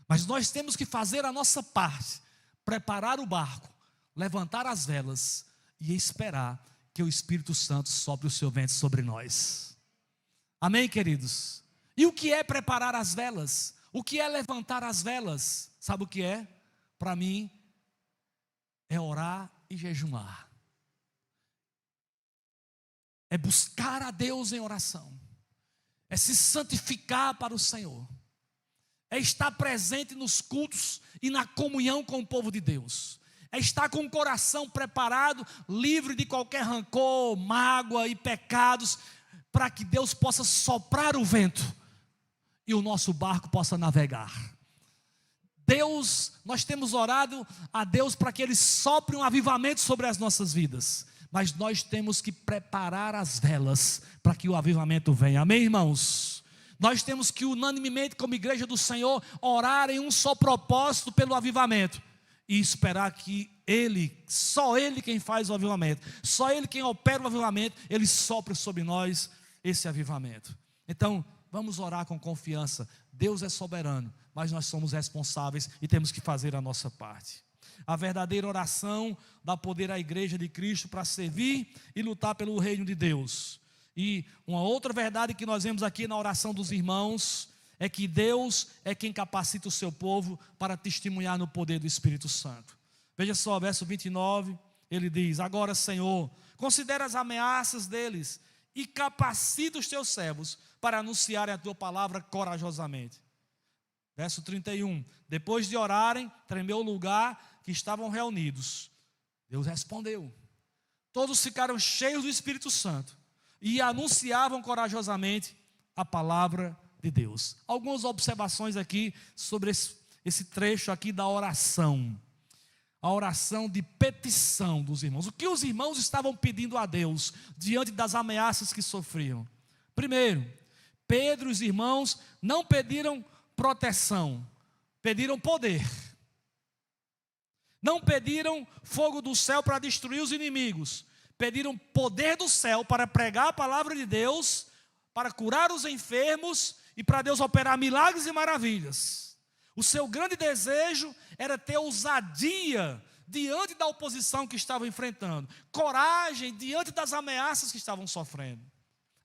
Mas nós temos que fazer a nossa parte, preparar o barco, levantar as velas e esperar que o Espírito Santo sopre o seu vento sobre nós. Amém, queridos? E o que é preparar as velas? O que é levantar as velas? Sabe o que é? Para mim, é orar e jejuar. É buscar a Deus em oração. É se santificar para o Senhor. É estar presente nos cultos e na comunhão com o povo de Deus. É estar com o coração preparado, livre de qualquer rancor, mágoa e pecados, para que Deus possa soprar o vento e o nosso barco possa navegar. Deus, nós temos orado a Deus para que Ele sopre um avivamento sobre as nossas vidas, mas nós temos que preparar as velas para que o avivamento venha. Amém, irmãos? Nós temos que unanimemente, como igreja do Senhor, orar em um só propósito pelo avivamento e esperar que Ele, só Ele quem faz o avivamento, só Ele quem opera o avivamento, Ele sopra sobre nós esse avivamento. Então, vamos orar com confiança. Deus é soberano, mas nós somos responsáveis e temos que fazer a nossa parte. A verdadeira oração dá poder à igreja de Cristo para servir e lutar pelo reino de Deus. E uma outra verdade que nós vemos aqui na oração dos irmãos é que Deus é quem capacita o seu povo para testemunhar no poder do Espírito Santo. Veja só, verso 29, ele diz: agora, Senhor, considera as ameaças deles e capacita os teus servos para anunciarem a tua palavra corajosamente. Verso 31, depois de orarem, tremeu o lugar que estavam reunidos. Deus respondeu. Todos ficaram cheios do Espírito Santo e anunciavam corajosamente a palavra de Deus. Algumas observações aqui sobre esse trecho aqui da oração. A oração de petição dos irmãos. O que os irmãos estavam pedindo a Deus diante das ameaças que sofriam? Primeiro, Pedro e os irmãos não pediram proteção, pediram poder. Não pediram fogo do céu para destruir os inimigos, pediram poder do céu para pregar a palavra de Deus, para curar os enfermos e para Deus operar milagres e maravilhas. O seu grande desejo era ter ousadia diante da oposição que estavam enfrentando, coragem diante das ameaças que estavam sofrendo.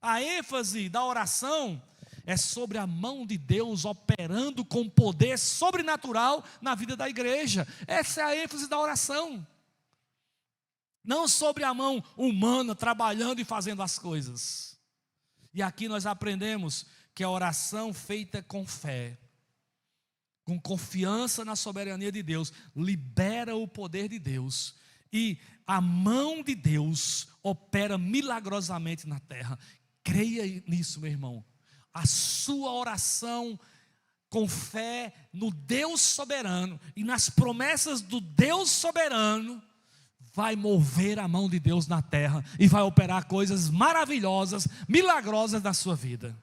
A ênfase da oração é sobre a mão de Deus operando com poder sobrenatural na vida da igreja. Essa é a ênfase da oração. Não sobre a mão humana trabalhando e fazendo as coisas. E aqui nós aprendemos que a oração feita com fé, com confiança na soberania de Deus, libera o poder de Deus. E a mão de Deus opera milagrosamente na terra. Creia nisso, meu irmão. A sua oração com fé no Deus soberano e nas promessas do Deus soberano vai mover a mão de Deus na terra e vai operar coisas maravilhosas, milagrosas na sua vida.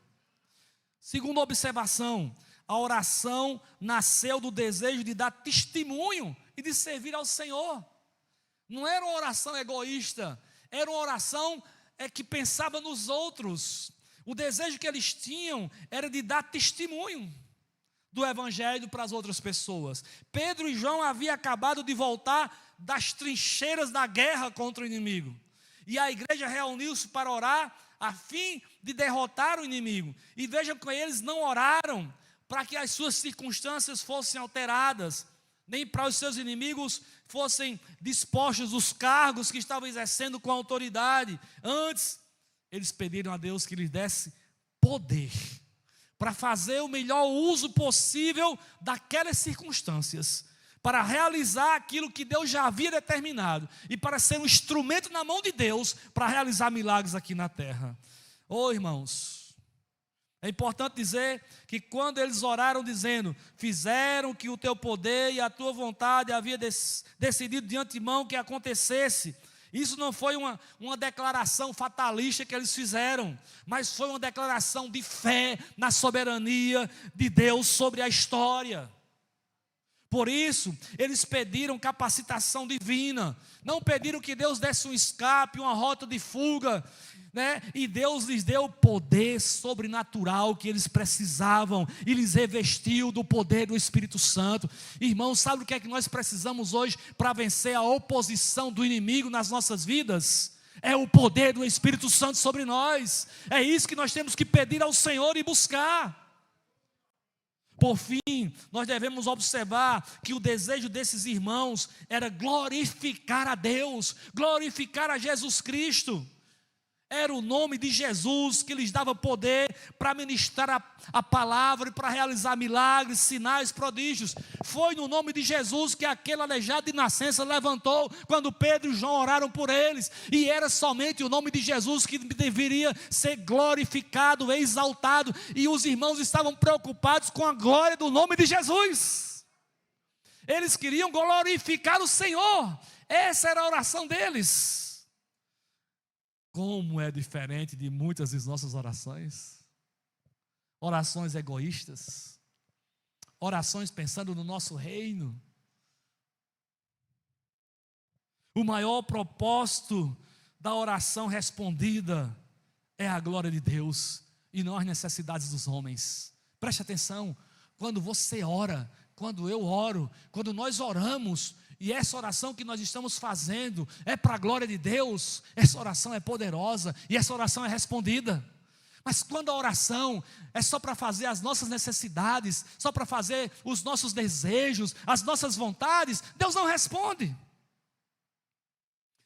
Segunda observação, a oração nasceu do desejo de dar testemunho e de servir ao Senhor. Não era uma oração egoísta, era uma oração que pensava nos outros. O desejo que eles tinham era de dar testemunho do Evangelho para as outras pessoas. Pedro e João haviam acabado de voltar das trincheiras da guerra contra o inimigo. E a igreja reuniu-se para orar a fim de derrotar o inimigo. E vejam que eles não oraram para que as suas circunstâncias fossem alteradas, nem para os seus inimigos fossem dispostos os cargos que estavam exercendo com autoridade. Antes, eles pediram a Deus que lhes desse poder para fazer o melhor uso possível daquelas circunstâncias, para realizar aquilo que Deus já havia determinado e para ser um instrumento na mão de Deus para realizar milagres aqui na terra. Irmãos, É importante dizer que quando eles oraram dizendo, fizeram que o teu poder e a tua vontade havia decidido de antemão que acontecesse, isso não foi uma declaração fatalista que eles fizeram, mas foi uma declaração de fé na soberania de Deus sobre a história. Por isso, eles pediram capacitação divina, não pediram que Deus desse um escape, uma rota de fuga, né? E Deus lhes deu o poder sobrenatural que eles precisavam e lhes revestiu do poder do Espírito Santo. Irmãos, sabe o que é que nós precisamos hoje para vencer a oposição do inimigo nas nossas vidas? É o poder do Espírito Santo sobre nós. É isso que nós temos que pedir ao Senhor e buscar. Por fim, nós devemos observar que o desejo desses irmãos era glorificar a Deus, glorificar a Jesus Cristo. Era o nome de Jesus que lhes dava poder para ministrar a palavra e para realizar milagres, sinais, prodígios. Foi no nome de Jesus que aquele aleijado de nascença levantou quando Pedro e João oraram por eles. E era somente o nome de Jesus que deveria ser glorificado, exaltado. E os irmãos estavam preocupados com a glória do nome de Jesus. Eles queriam glorificar o Senhor. Essa era a oração deles. Como é diferente de muitas das nossas orações. Orações egoístas. Orações pensando no nosso reino. O maior propósito da oração respondida é a glória de Deus e não as necessidades dos homens. Preste atenção, quando você ora, quando eu oro, quando nós oramos, e essa oração que nós estamos fazendo é para a glória de Deus, essa oração é poderosa e essa oração é respondida. Mas quando a oração é só para fazer as nossas necessidades, só para fazer os nossos desejos, as nossas vontades, Deus não responde.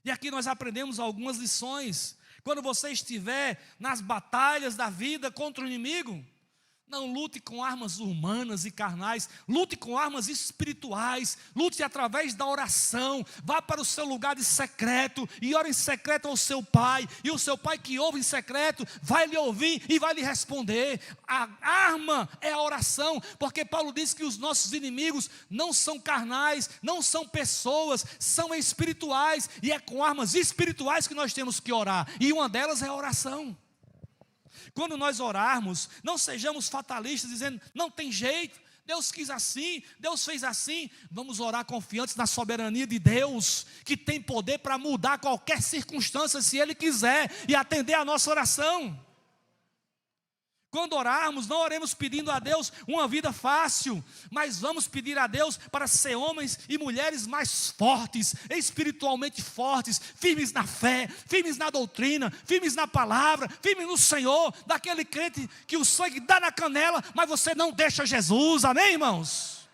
E aqui nós aprendemos algumas lições. Quando você estiver nas batalhas da vida contra o inimigo, não lute com armas humanas e carnais, lute com armas espirituais, lute através da oração, vá para o seu lugar de secreto e ore em secreto ao seu Pai, e o seu Pai que ouve em secreto vai lhe ouvir e vai lhe responder. A arma é a oração, porque Paulo diz que os nossos inimigos não são carnais, não são pessoas, são espirituais, e é com armas espirituais que nós temos que orar, e uma delas é a oração. Quando nós orarmos, não sejamos fatalistas dizendo, não tem jeito, Deus quis assim, Deus fez assim. Vamos orar confiantes na soberania de Deus, que tem poder para mudar qualquer circunstância se Ele quiser e atender a nossa oração. Quando orarmos, não oremos pedindo a Deus uma vida fácil, mas vamos pedir a Deus para ser homens e mulheres mais fortes, espiritualmente fortes, firmes na fé, firmes na doutrina, firmes na palavra, firmes no Senhor, daquele crente que o sangue dá na canela, mas você não deixa Jesus, amém, irmãos?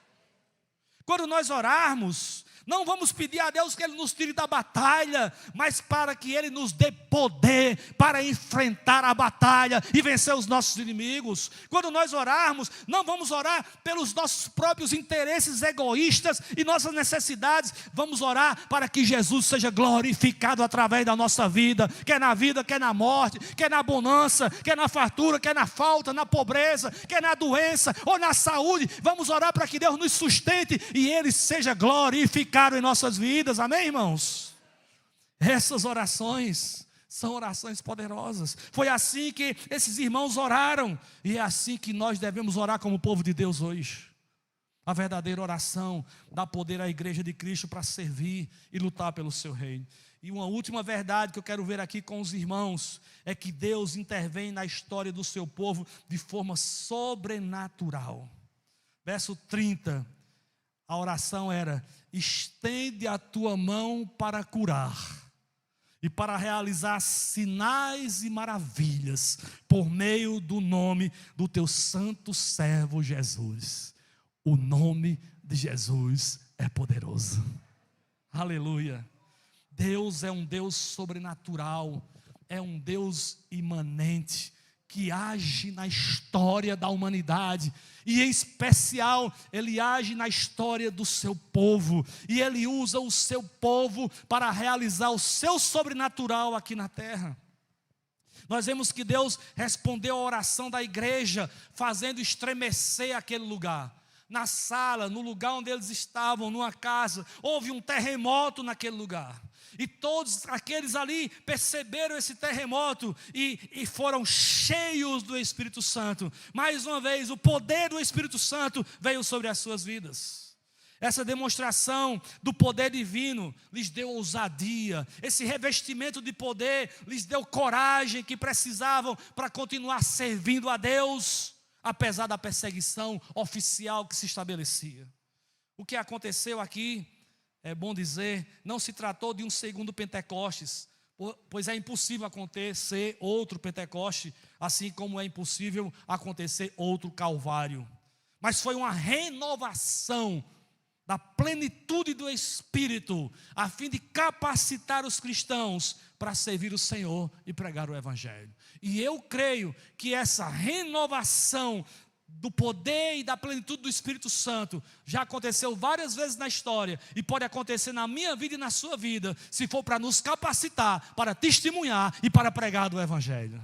Quando nós orarmos, não vamos pedir a Deus que Ele nos tire da batalha, mas para que Ele nos dê poder para enfrentar a batalha e vencer os nossos inimigos. Quando nós orarmos, não vamos orar pelos nossos próprios interesses egoístas e nossas necessidades. Vamos orar para que Jesus seja glorificado através da nossa vida, quer na vida, quer na morte, quer na bonança, quer na fartura, quer na falta, na pobreza, quer na doença ou na saúde. Vamos orar para que Deus nos sustente e Ele seja glorificado em nossas vidas, amém, irmãos? Essas orações são orações poderosas. Foi assim que esses irmãos oraram, e é assim que nós devemos orar como povo de Deus hoje. A verdadeira oração dá poder à igreja de Cristo para servir e lutar pelo seu reino. E uma última verdade que eu quero ver aqui com os irmãos é que Deus intervém na história do seu povo de forma sobrenatural. Verso 30, a oração era: estende a tua mão para curar e para realizar sinais e maravilhas por meio do nome do teu santo servo Jesus. O nome de Jesus é poderoso. Aleluia. Deus é um Deus sobrenatural, é um Deus imanente, que age na história da humanidade, e em especial, Ele age na história do seu povo, e Ele usa o seu povo para realizar o seu sobrenatural aqui na terra. Nós vemos que Deus respondeu a oração da igreja, fazendo estremecer aquele lugar. Na sala, no lugar onde eles estavam, numa casa, houve um terremoto naquele lugar. E todos aqueles ali perceberam esse terremoto e foram cheios do Espírito Santo. Mais uma vez, o poder do Espírito Santo veio sobre as suas vidas. Essa demonstração do poder divino lhes deu ousadia. Esse revestimento de poder lhes deu coragem que precisavam para continuar servindo a Deus, apesar da perseguição oficial que se estabelecia. O que aconteceu aqui, é bom dizer, não se tratou de um segundo Pentecostes, pois é impossível acontecer outro Pentecoste, assim como é impossível acontecer outro Calvário. Mas foi uma renovação da plenitude do Espírito, a fim de capacitar os cristãos para servir o Senhor e pregar o Evangelho. E eu creio que essa renovação do poder e da plenitude do Espírito Santo já aconteceu várias vezes na história e pode acontecer na minha vida e na sua vida, se for para nos capacitar para testemunhar e para pregar do Evangelho.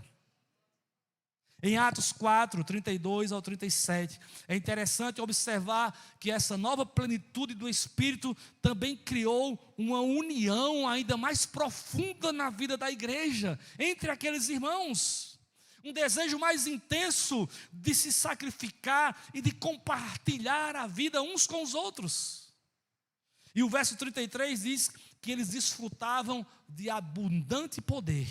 Em Atos 4, 32 ao 37, é interessante observar que essa nova plenitude do Espírito também criou uma união ainda mais profunda na vida da igreja, entre aqueles irmãos. Um desejo mais intenso de se sacrificar e de compartilhar a vida uns com os outros. E o verso 33 diz que eles desfrutavam de abundante poder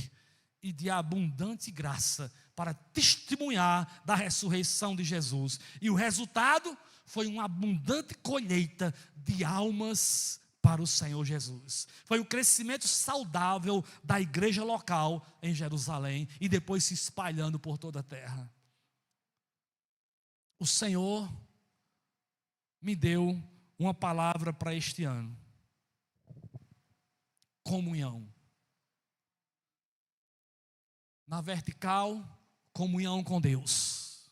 e de abundante graça para testemunhar da ressurreição de Jesus. E o resultado foi uma abundante colheita de almas para o Senhor Jesus. Foi o crescimento saudável da igreja local em Jerusalém e depois se espalhando por toda a terra. O Senhor me deu uma palavra para este ano: comunhão. Na vertical, comunhão com Deus.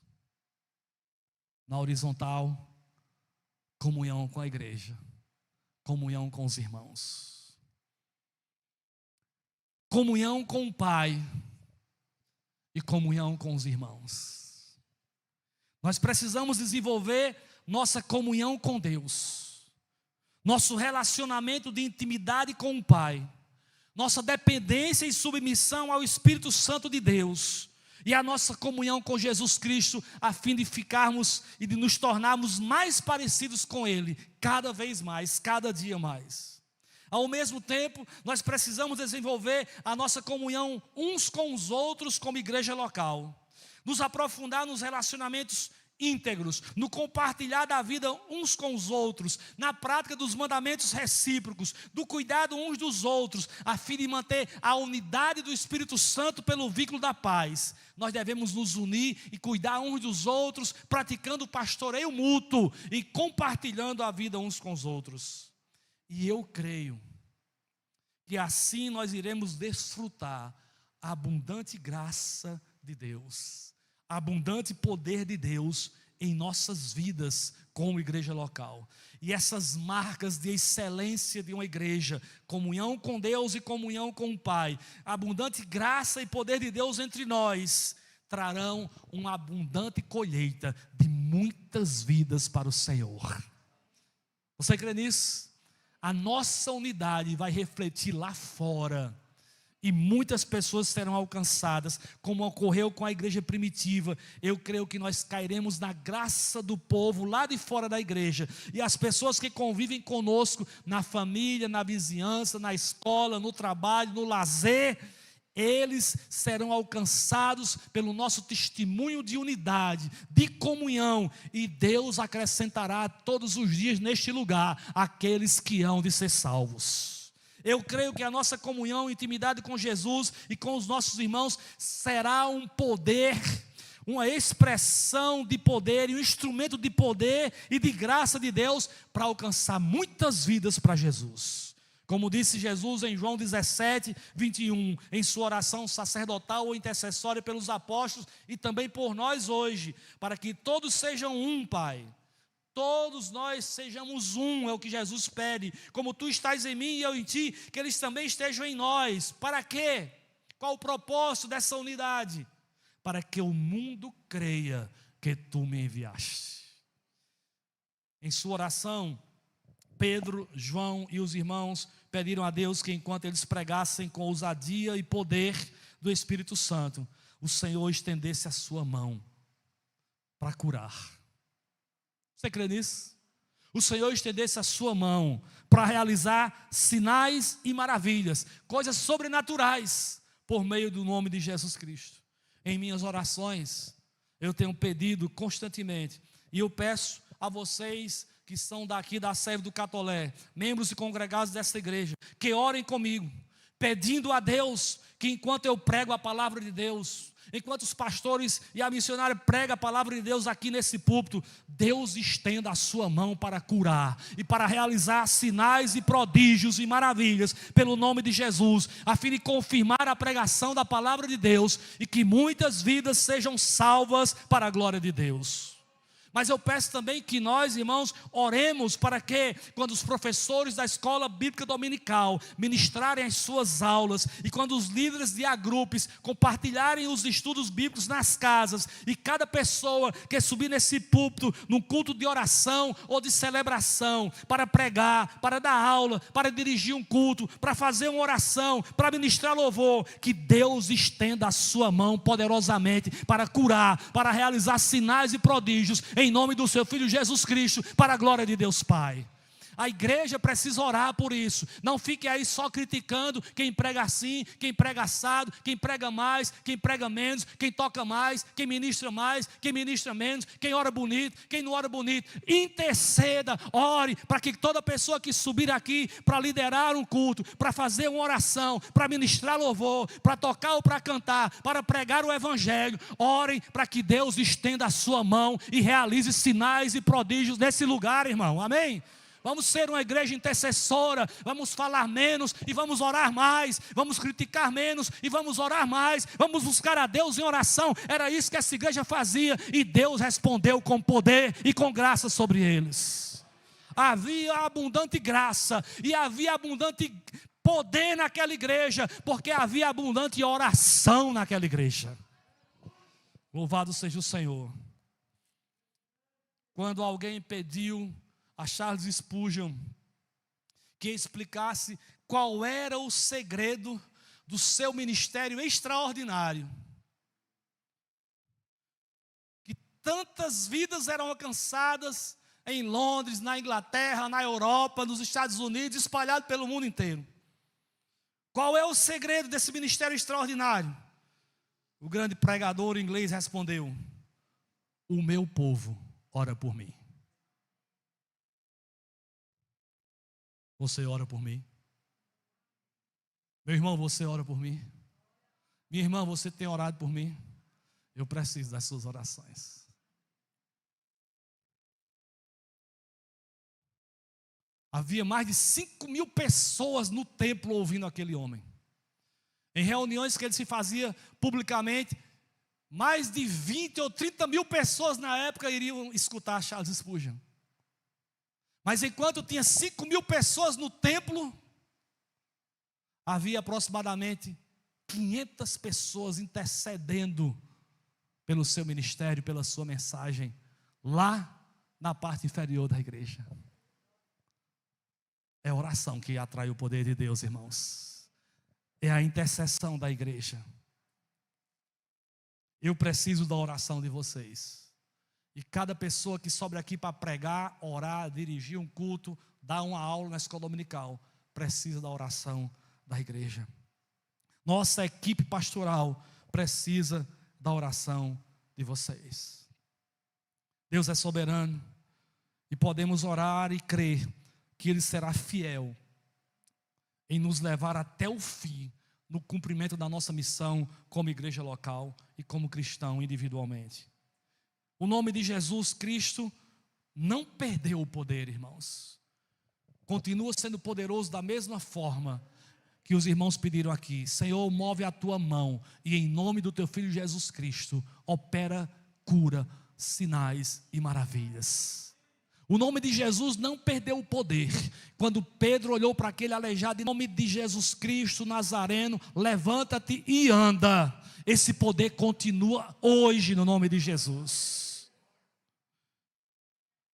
Na horizontal, comunhão com a igreja. Comunhão com os irmãos. Comunhão com o Pai e comunhão com os irmãos. Nós precisamos desenvolver nossa comunhão com Deus, nosso relacionamento de intimidade com o Pai, nossa dependência e submissão ao Espírito Santo de Deus e a nossa comunhão com Jesus Cristo, a fim de ficarmos e de nos tornarmos mais parecidos com Ele, cada vez mais, cada dia mais. Ao mesmo tempo, nós precisamos desenvolver a nossa comunhão uns com os outros como igreja local, nos aprofundar nos relacionamentos íntegros, no compartilhar da vida uns com os outros, na prática dos mandamentos recíprocos, do cuidado uns dos outros, a fim de manter a unidade do Espírito Santo pelo vínculo da paz. Nós devemos nos unir e cuidar uns dos outros, praticando o pastoreio mútuo e compartilhando a vida uns com os outros. E eu creio que assim nós iremos desfrutar a abundante graça de Deus, abundante poder de Deus em nossas vidas como igreja local. E essas marcas de excelência de uma igreja, comunhão com Deus e comunhão com o Pai, abundante graça e poder de Deus entre nós, trarão uma abundante colheita de muitas vidas para o Senhor. Você crê nisso? A nossa unidade vai refletir lá fora, e muitas pessoas serão alcançadas, como ocorreu com a igreja primitiva. Eu creio que nós cairemos na graça do povo lá de fora da igreja, e as pessoas que convivem conosco, na família, na vizinhança, na escola, no trabalho, no lazer, eles serão alcançados pelo nosso testemunho de unidade, de comunhão, e Deus acrescentará todos os dias neste lugar aqueles que hão de ser salvos. Eu creio que a nossa comunhão e intimidade com Jesus e com os nossos irmãos será um poder, uma expressão de poder e um instrumento de poder e de graça de Deus para alcançar muitas vidas para Jesus. Como disse Jesus em João 17, 21, em sua oração sacerdotal ou intercessória pelos apóstolos e também por nós hoje, para que todos sejam um, Pai. Todos nós sejamos um, é o que Jesus pede. Como tu estás em mim e eu em ti, que eles também estejam em nós. Para quê? Qual o propósito dessa unidade? Para que o mundo creia que tu me enviaste. Em sua oração, Pedro, João e os irmãos pediram a Deus que enquanto eles pregassem com ousadia e poder do Espírito Santo, o Senhor estendesse a sua mão para curar. Você crê nisso? O Senhor estendesse a sua mão para realizar sinais e maravilhas, coisas sobrenaturais, por meio do nome de Jesus Cristo. Em minhas orações, eu tenho pedido constantemente, e eu peço a vocês que são daqui da sede do Catolé, membros e congregados dessa igreja, que orem comigo, pedindo a Deus que enquanto eu prego a palavra de Deus, enquanto os pastores e a missionária pregam a palavra de Deus aqui nesse púlpito, Deus estenda a sua mão para curar e para realizar sinais e prodígios e maravilhas pelo nome de Jesus, a fim de confirmar a pregação da palavra de Deus e que muitas vidas sejam salvas para a glória de Deus. Mas eu peço também que nós, irmãos, oremos para que, quando os professores da escola bíblica dominical ministrarem as suas aulas, e quando os líderes de agrupes compartilharem os estudos bíblicos nas casas, e cada pessoa que subir nesse púlpito, num culto de oração ou de celebração, para pregar, para dar aula, para dirigir um culto, para fazer uma oração, para ministrar louvor, que Deus estenda a sua mão poderosamente para curar, para realizar sinais e prodígios, em nome do seu Filho Jesus Cristo, para a glória de Deus Pai. A igreja precisa orar por isso. Não fique aí só criticando quem prega assim, quem prega assado, quem prega mais, quem prega menos, quem toca mais, quem ministra menos, quem ora bonito, quem não ora bonito. Interceda, ore, para que toda pessoa que subir aqui para liderar um culto, para fazer uma oração, para ministrar louvor, para tocar ou para cantar, para pregar o evangelho, orem para que Deus estenda a sua mão e realize sinais e prodígios nesse lugar, irmão. Amém? Vamos ser uma igreja intercessora, vamos falar menos e vamos orar mais, vamos criticar menos e vamos orar mais, vamos buscar a Deus em oração. Era isso que essa igreja fazia e Deus respondeu com poder e com graça sobre eles. Havia abundante graça e havia abundante poder naquela igreja, porque havia abundante oração naquela igreja. Louvado seja o Senhor. Quando alguém pediu a Charles Spurgeon que explicasse qual era o segredo do seu ministério extraordinário, que tantas vidas eram alcançadas em Londres, na Inglaterra, na Europa, nos Estados Unidos, espalhado pelo mundo inteiro. Qual é o segredo desse ministério extraordinário? O grande pregador inglês respondeu: o meu povo ora por mim. Você ora por mim? Meu irmão, você ora por mim? Minha irmã, você tem orado por mim? Eu preciso das suas orações. Havia mais de 5.000 pessoas no templo ouvindo aquele homem. Em reuniões que ele se fazia publicamente, mais de 20 ou 30 mil pessoas na época iriam escutar Charles Spurgeon. Mas enquanto tinha 5.000 pessoas no templo, havia aproximadamente 500 pessoas intercedendo pelo seu ministério, pela sua mensagem, lá na parte inferior da igreja. É a oração que atrai o poder de Deus, irmãos. É a intercessão da igreja. Eu preciso da oração de vocês. E cada pessoa que sobe aqui para pregar, orar, dirigir um culto, dar uma aula na escola dominical, precisa da oração da igreja. Nossa equipe pastoral precisa da oração de vocês. Deus é soberano e podemos orar e crer que Ele será fiel em nos levar até o fim no cumprimento da nossa missão como igreja local e como cristão individualmente. O nome de Jesus Cristo não perdeu o poder, irmãos. Continua sendo poderoso da mesma forma que os irmãos pediram aqui. Senhor, move a tua mão e em nome do teu Filho Jesus Cristo, opera cura, sinais e maravilhas. O nome de Jesus não perdeu o poder. Quando Pedro olhou para aquele aleijado, em nome de Jesus Cristo Nazareno, levanta-te e anda. Esse poder continua hoje no nome de Jesus.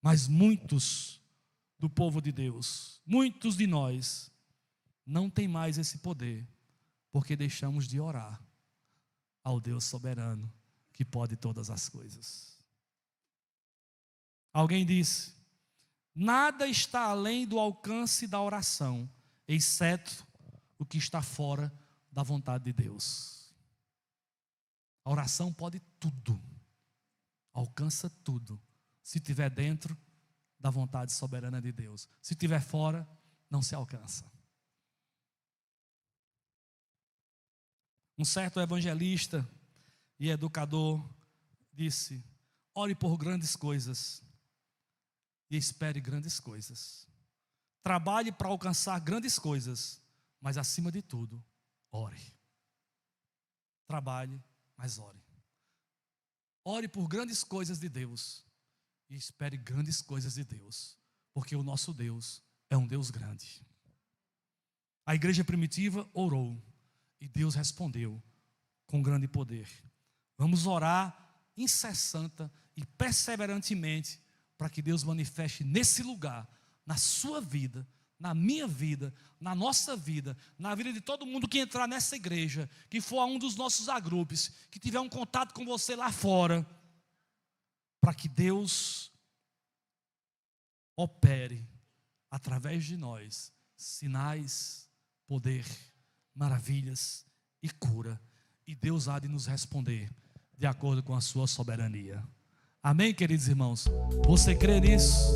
Mas muitos do povo de Deus, muitos de nós, não tem mais esse poder, porque deixamos de orar ao Deus soberano, que pode todas as coisas. Alguém disse: nada está além do alcance da oração, exceto o que está fora da vontade de Deus. A oração pode tudo, alcança tudo, se estiver dentro da vontade soberana de Deus. Se estiver fora, não se alcança. Um certo evangelista e educador disse: ore por grandes coisas e espere grandes coisas. Trabalhe para alcançar grandes coisas, mas acima de tudo, ore. Trabalhe, mas ore. Ore por grandes coisas de Deus e espere grandes coisas de Deus, porque o nosso Deus é um Deus grande. A igreja primitiva orou e Deus respondeu com grande poder. Vamos orar incessante e perseverantemente para que Deus manifeste nesse lugar, na sua vida, na minha vida, na nossa vida, na vida de todo mundo que entrar nessa igreja, que for a um dos nossos agrupes, que tiver um contato com você lá fora, para que Deus opere através de nós sinais, poder, maravilhas e cura, e Deus há de nos responder de acordo com a sua soberania. Amém, queridos irmãos? Você crê nisso?